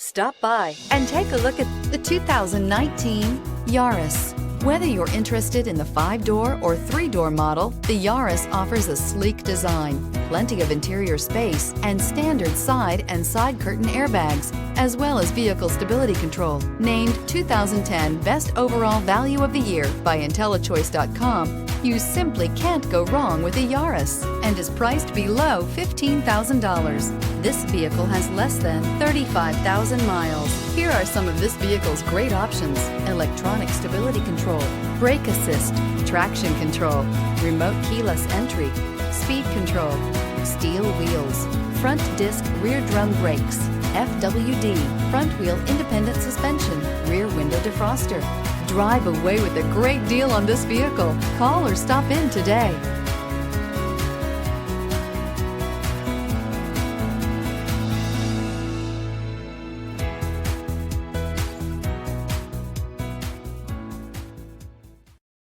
Stop by and take a look at the 2019 Yaris. Whether you're interested in the 5-door or 3-door model, the Yaris offers a sleek design, plenty of interior space, and standard side and side curtain airbags, as well as vehicle stability control. Named 2010 Best Overall Value of the Year by IntelliChoice.com, you simply can't go wrong with a Yaris and is priced below $15,000. This vehicle has less than 35,000 miles. Here are some of this vehicle's great options: electronic stability control, brake assist, traction control, remote keyless entry, speed control, steel wheels, front disc rear drum brakes, FWD, front wheel independent suspension, rear window defroster. Drive away with a great deal on this vehicle. Call or stop in today.